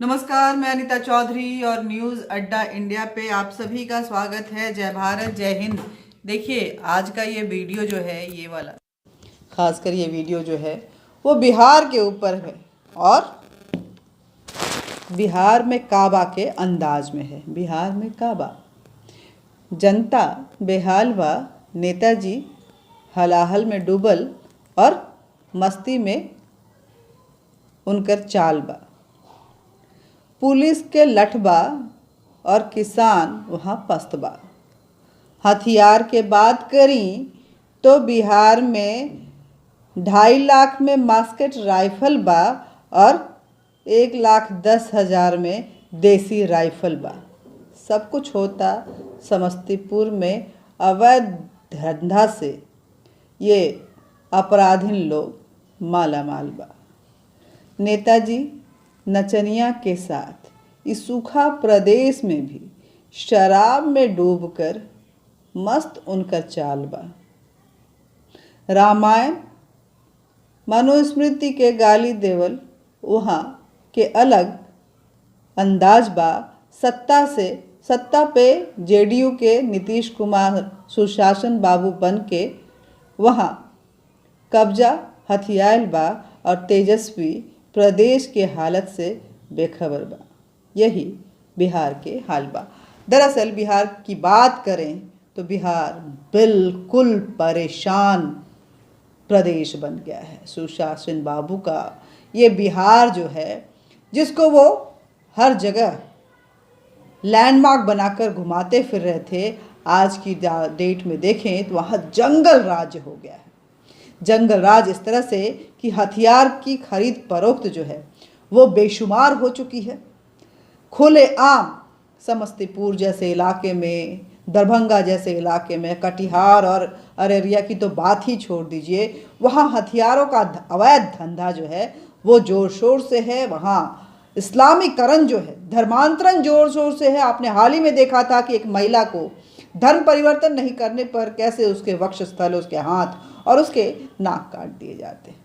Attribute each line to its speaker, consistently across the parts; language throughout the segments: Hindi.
Speaker 1: नमस्कार, मैं अनीता चौधरी और न्यूज़ अड्डा इंडिया पे आप सभी का स्वागत है। जय भारत, जय हिंद। देखिए, आज का ये वीडियो जो है, ये वाला खासकर ये वीडियो जो है वो बिहार के ऊपर है और बिहार में काबा के अंदाज में है। बिहार में काबा, जनता बेहाल व नेताजी हलाहल में डूबल और मस्ती में उनकर चाल बा। पुलिस के लठबा और किसान वहाँ पस्तबा। हथियार के बात करी तो बिहार में 2.5 लाख में मस्केट राइफल बा और 1,10,000 में देसी राइफल बा। सब कुछ होता समस्तीपुर में अवैध धंधा से ये अपराधीन लोग माला माल बा। नेताजी नचनिया के साथ इस सूखा प्रदेश में भी शराब में डूबकर मस्त उनका चाल बा। रामायण मनुस्मृति के गाली देवल वहाँ के अलग अंदाज बा। सत्ता पे जेडीयू के नीतीश कुमार सुशासन बाबू बन के वहाँ कब्जा हथियार बा और तेजस्वी प्रदेश के हालत से बेखबर बा। यही बिहार के हाल बा। दरअसल बिहार की बात करें तो बिहार बिल्कुल परेशान प्रदेश बन गया है। सुशासन बाबू का ये बिहार जो है, जिसको वो हर जगह लैंडमार्क बनाकर घुमाते फिर रहे थे, आज की डेट में देखें तो वहाँ जंगल राज हो गया है। जंगल राज इस तरह से कि हथियार की खरीद फरोख्त जो है वो बेशुमार हो चुकी है। खुलेआम समस्तीपुर जैसे इलाके में, दरभंगा जैसे इलाके में, कटिहार और अररिया की तो बात ही छोड़ दीजिए, वहाँ हथियारों का अवैध धंधा जो है वो जोर शोर से है। वहाँ इस्लामीकरण जो है, धर्मांतरण जोर शोर से है। आपने हाल ही में देखा था कि एक महिला को धर्म परिवर्तन नहीं करने पर कैसे उसके वक्षस्थल, उसके हाथ और उसके नाक काट दिए जाते हैं।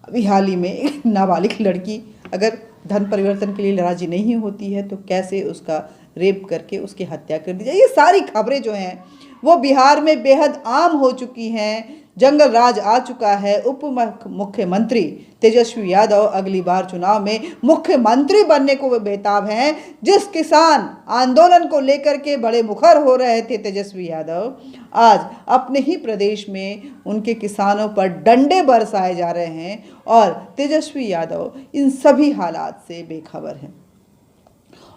Speaker 1: अभी हाल ही में एक नाबालिग लड़की अगर धर्म परिवर्तन के लिए राजी नहीं होती है तो कैसे उसका रेप करके उसकी हत्या कर दी जाए। ये सारी खबरें जो हैं वो बिहार में बेहद आम हो चुकी हैं। जंगल राज आ चुका है। उप मुख्यमंत्री तेजस्वी यादव अगली बार चुनाव में मुख्यमंत्री बनने को वे बेताब हैं। जिस किसान आंदोलन को लेकर के बड़े मुखर हो रहे थे तेजस्वी यादव, आज अपने ही प्रदेश में उनके किसानों पर डंडे बरसाए जा रहे हैं और तेजस्वी यादव इन सभी हालात से बेखबर हैं।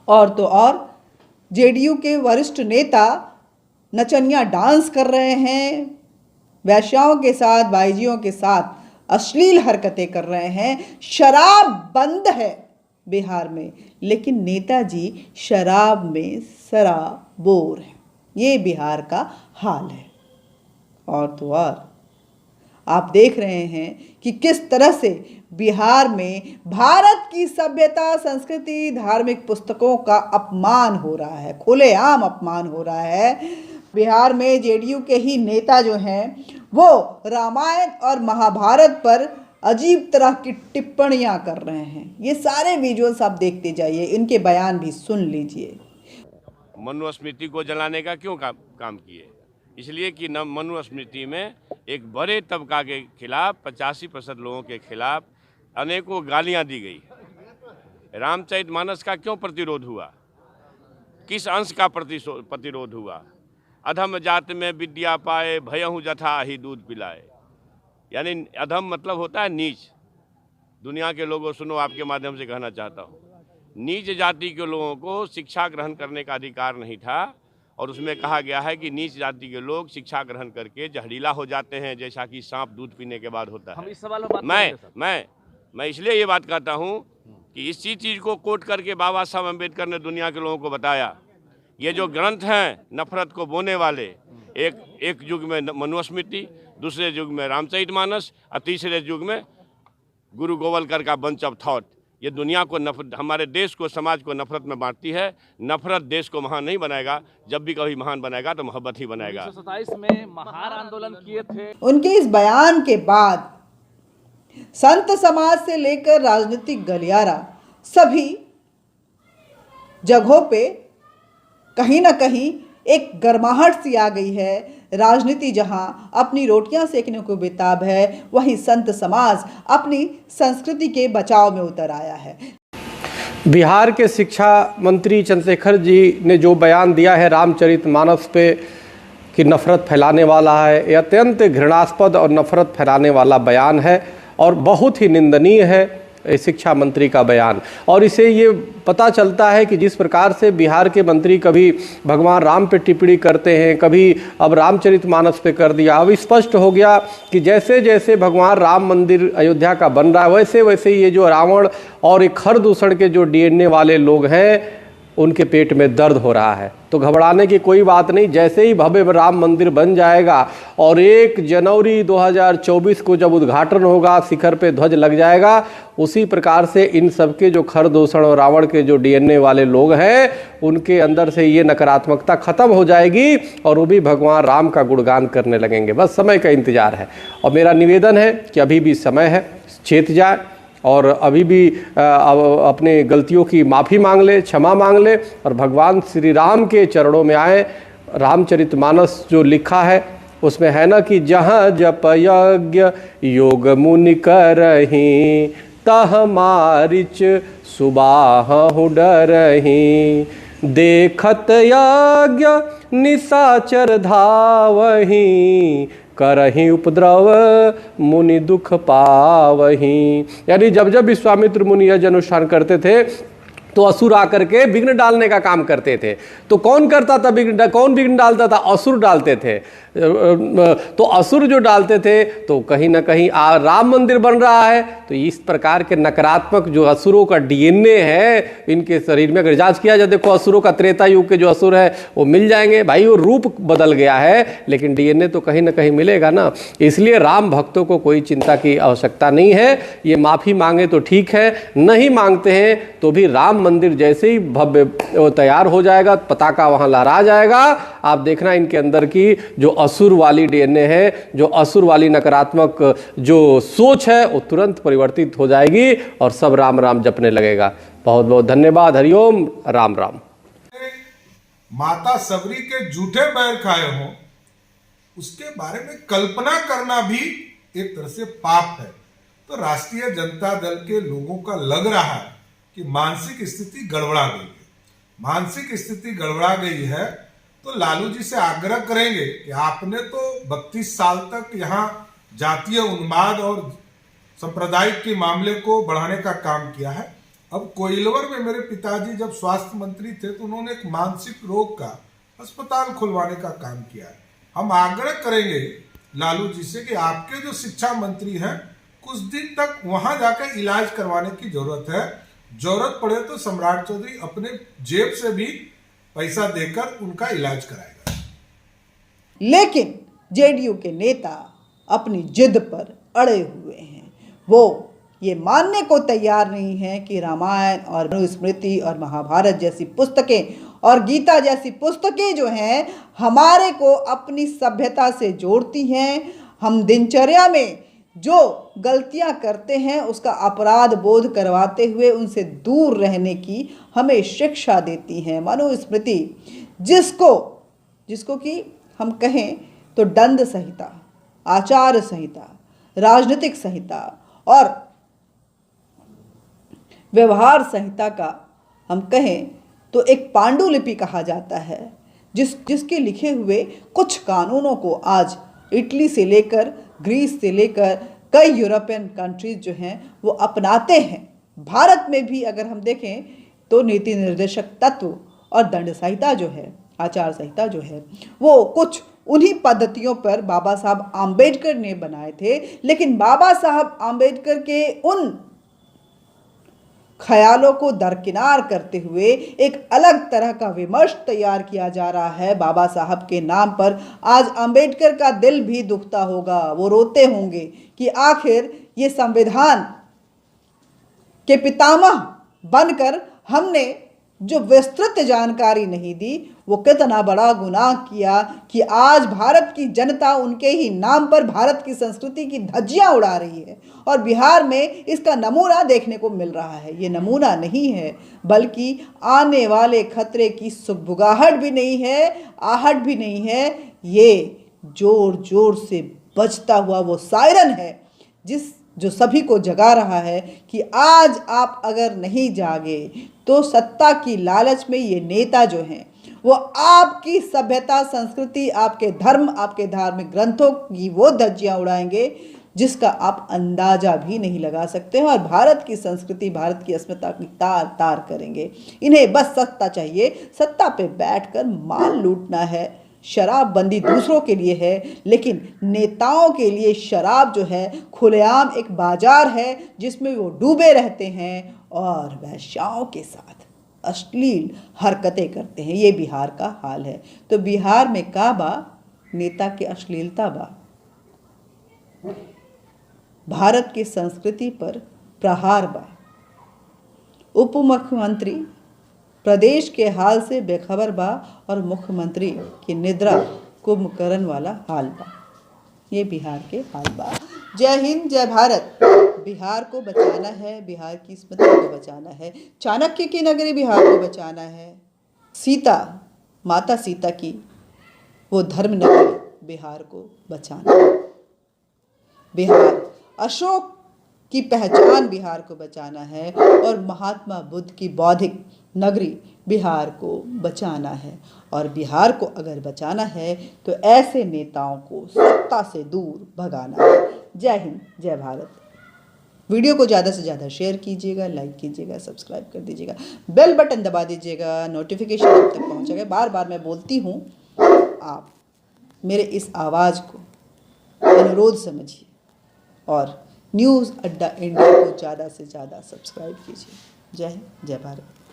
Speaker 1: और तो और जेडीयू के वरिष्ठ नेता नचनिया डांस कर रहे हैं, वैश्याओं के साथ, बाईजियों के साथ अश्लील हरकतें कर रहे हैं। शराब बंद है बिहार में, लेकिन नेताजी शराब में सराबोर है। ये बिहार का हाल है। और तो और आप देख रहे हैं कि किस तरह से बिहार में भारत की सभ्यता, संस्कृति, धार्मिक पुस्तकों का अपमान हो रहा है, खुलेआम अपमान हो रहा है। बिहार में जेडीयू के ही नेता जो हैं वो रामायण और महाभारत पर अजीब तरह की टिप्पणियां कर रहे हैं। ये सारे विजुअल्स आप देखते जाइए, इनके बयान भी सुन लीजिए।
Speaker 2: मनुस्मृति को जलाने का क्यों काम किए? इसलिए कि न मनुस्मृति में एक बड़े तबका के खिलाफ, 85% लोगों के खिलाफ अनेकों गालियां दी गई। रामचरितमानस का क्यों प्रतिरोध हुआ? किस अंश का प्रतिरोध हुआ? अधम जात में विद्या पाए, भयहु जथा ही दूध पिलाए। यानी अधम मतलब होता है नीच। दुनिया के लोगों सुनो, आपके माध्यम से कहना चाहता हूँ, नीच जाति के लोगों को शिक्षा ग्रहण करने का अधिकार नहीं था। और उसमें कहा गया है कि नीच जाति के लोग शिक्षा ग्रहण करके जहरीला हो जाते हैं, जैसा कि सांप दूध पीने के बाद होता है।
Speaker 3: हम इस सवाल में
Speaker 2: मैं इसलिए ये बात कहता हूँ कि इसी चीज़ को कोट करके बाबा साहब अम्बेडकर ने दुनिया के लोगों को बताया। ये जो ग्रंथ हैं नफरत को बोने वाले, एक युग में मनुस्मृति, दूसरे युग में रामचरितमानस और तीसरे युग में गुरु गोवलकर का बंच ऑफ थॉट, ये दुनिया को नफरत, हमारे देश को, समाज को नफरत में बांटती है। नफरत देश को महान नहीं बनाएगा। जब भी कभी महान बनाएगा तो मोहब्बत ही बनाएगा।
Speaker 3: 1927 में महान आंदोलन किए थे।
Speaker 1: उनके इस बयान के बाद संत समाज से लेकर राजनीतिक गलियारा सभी जगहों पे कहीं ना कहीं एक गर्माहट सी आ गई है। राजनीति जहां अपनी रोटियां सेकने को बेताब है, वहीं संत समाज अपनी संस्कृति के बचाव में उतर आया है।
Speaker 4: बिहार के शिक्षा मंत्री चंद्रशेखर जी ने जो बयान दिया है रामचरितमानस पे कि नफ़रत फैलाने वाला है, ये अत्यंत घृणास्पद और नफ़रत फैलाने वाला बयान है और बहुत ही निंदनीय है शिक्षा मंत्री का बयान। और इसे ये पता चलता है कि जिस प्रकार से बिहार के मंत्री कभी भगवान राम पे टिप्पणी करते हैं, कभी अब रामचरितमानस पे कर दिया। अब स्पष्ट हो गया कि जैसे जैसे भगवान राम मंदिर अयोध्या का बन रहा है, वैसे वैसे ये जो रावण और एक खर दूषण के जो डीएनए वाले लोग हैं, उनके पेट में दर्द हो रहा है। तो घबराने की कोई बात नहीं। जैसे ही भव्य राम मंदिर बन जाएगा और 1 जनवरी 2024 को जब उद्घाटन होगा, शिखर पे ध्वज लग जाएगा, उसी प्रकार से इन सबके जो खर दूषण और रावण के जो डीएनए वाले लोग हैं, उनके अंदर से ये नकारात्मकता खत्म हो जाएगी और वो भी भगवान राम का गुणगान करने लगेंगे। बस समय का इंतजार है। और मेरा निवेदन है कि अभी भी समय है, चेत जाए और अभी भी अपने गलतियों की माफ़ी मांग ले, क्षमा मांग ले और भगवान श्री राम के चरणों में आए। रामचरितमानस जो लिखा है उसमें है ना कि जहाँ जप यज्ञ योग मुनि करहीं, तह मारिच सुबाहु डरहीं, देखत यज्ञ निशाचर धावहीं, करहीं उपद्रव मुनि दुख पावहीं। यानी जब जब विश्वामित्र मुनि यज्ञ अनुष्ठान करते थे तो असुर आकर के विघ्न डालने का काम करते थे। तो कौन करता था विघ्न? कौन विघ्न डालता था? असुर डालते थे। तो असुर जो डालते थे तो कहीं ना कहीं राम मंदिर बन रहा है। तो इस प्रकार के नकारात्मक जो असुरों का डीएनए है इनके शरीर में अगर जांच किया जाए, देखो असुरों का त्रेता युग के जो असुर है वो मिल जाएंगे। भाई वो रूप बदल गया है लेकिन डीएनए तो कहीं ना कहीं मिलेगा ना। इसलिए राम भक्तों को कोई चिंता की आवश्यकता नहीं है। ये माफ़ी मांगे तो ठीक है, नहीं मांगते हैं तो भी राम मंदिर जैसे ही भव्य तैयार हो जाएगा, पताका वहाँ लहरा जाएगा, आप देखना इनके अंदर की जो असुर वाली डीएनए है, जो असुर वाली नकारात्मक जो सोच है, वो तुरंत परिवर्तित हो जाएगी और सब राम राम जपने लगेगा। बहुत बहुत धन्यवाद। हरिओम, राम राम।
Speaker 5: माता सबरी के झूठे बैर खाए हो, उसके बारे में कल्पना करना भी एक तरह से पाप है। तो राष्ट्रीय जनता दल के लोगों का लग रहा है कि मानसिक स्थिति गड़बड़ा गई है। मानसिक स्थिति गड़बड़ा गई है तो लालू जी से आग्रह करेंगे कि आपने तो 32 साल तक यहाँ जातीय उन्माद और सांप्रदायिक के मामले को बढ़ाने का काम किया है। अब कोइलवर में मेरे पिताजी जब स्वास्थ्य मंत्री थे तो उन्होंने एक मानसिक रोग का अस्पताल खुलवाने का काम किया है। हम आग्रह करेंगे लालू जी से कि आपके जो शिक्षा मंत्री हैं कुछ दिन तक वहां जाकर इलाज करवाने की जरूरत है। जरूरत पड़े तो सम्राट चौधरी अपने जेब से भी पैसा देकर उनका इलाज कराएगा।
Speaker 1: लेकिन जेडीयू के नेता अपनी जिद पर अड़े हुए हैं। वो ये मानने को तैयार नहीं है कि रामायण और मनुस्मृति और महाभारत जैसी पुस्तकें और गीता जैसी पुस्तकें जो हैं हमारे को अपनी सभ्यता से जोड़ती हैं। हम दिनचर्या में जो गलतियां करते हैं उसका अपराध बोध करवाते हुए उनसे दूर रहने की हमें शिक्षा देती हैं। मनुस्मृति जिसको कि हम कहें तो दंड संहिता, आचार संहिता, राजनीतिक संहिता और व्यवहार संहिता का हम कहें तो एक पांडुलिपि कहा जाता है, जिसके लिखे हुए कुछ कानूनों को आज इटली से लेकर ग्रीस से लेकर कई यूरोपियन कंट्रीज जो हैं वो अपनाते हैं। भारत में भी अगर हम देखें तो नीति निर्देशक तत्व और दंड संहिता जो है, आचार संहिता जो है, वो कुछ उन्हीं पद्धतियों पर बाबा साहब आम्बेडकर ने बनाए थे। लेकिन बाबा साहब आम्बेडकर के उन ख्यालों को दरकिनार करते हुए एक अलग तरह का विमर्श तैयार किया जा रहा है बाबा साहब के नाम पर। आज अंबेडकर का दिल भी दुखता होगा, वो रोते होंगे कि आखिर ये संविधान के पितामह बनकर हमने जो विस्तृत जानकारी नहीं दी, वो कितना बड़ा गुनाह किया कि आज भारत की जनता उनके ही नाम पर भारत की संस्कृति की धज्जियां उड़ा रही है। और बिहार में इसका नमूना देखने को मिल रहा है। ये नमूना नहीं है, बल्कि आने वाले खतरे की सुगबुगाहट भी नहीं है, आहट भी नहीं है। ये जोर जोर से बजता हुआ वो सायरन है जो सभी को जगा रहा है कि आज आप अगर नहीं जागे तो सत्ता की लालच में ये नेता जो हैं वो आपकी सभ्यता, संस्कृति, आपके धर्म, आपके धार्मिक ग्रंथों की वो धज्जियां उड़ाएंगे जिसका आप अंदाजा भी नहीं लगा सकते हैं और भारत की संस्कृति, भारत की अस्मिता की तार तार करेंगे। इन्हें बस सत्ता चाहिए, सत्ता पे बैठकर माल लूटना है। शराबबंदी दूसरों के लिए है, लेकिन नेताओं के लिए शराब जो है खुलेआम एक बाजार है जिसमें वो डूबे रहते हैं और वैश्याओं के साथ अश्लील हरकतें करते हैं। ये बिहार का हाल है। तो बिहार में का बा नेता के अश्लीलता बा, भारत की संस्कृति पर प्रहार बा। उप मुख्यमंत्री प्रदेश के हाल से बेखबर बा और मुख्यमंत्री की निद्रा कुंभकर्ण वाला हाल बा। ये बिहार के हाल बा। जय हिंद, जय भारत। बिहार को बचाना है, बिहार की स्मृति को बचाना है, चाणक्य की नगरी बिहार को बचाना है, सीता, माता सीता की वो धर्म नगरी बिहार को बचाना है। बिहार, अशोक की पहचान बिहार को बचाना है और महात्मा बुद्ध की बौद्धिक नगरी बिहार को बचाना है। और बिहार को अगर बचाना है तो ऐसे नेताओं को सत्ता से दूर भगाना है। जय हिंद, जय भारत। वीडियो को ज़्यादा से ज़्यादा शेयर कीजिएगा, लाइक कीजिएगा, सब्सक्राइब कर दीजिएगा, बेल बटन दबा दीजिएगा, नोटिफिकेशन अब तक पहुँचेगा। बार बार मैं बोलती हूँ, आप मेरे इस आवाज़ को अनुरोध समझिए और न्यूज़ अड्डा इंडिया को ज़्यादा से ज़्यादा सब्सक्राइब कीजिए। जय हिंद, जय भारत।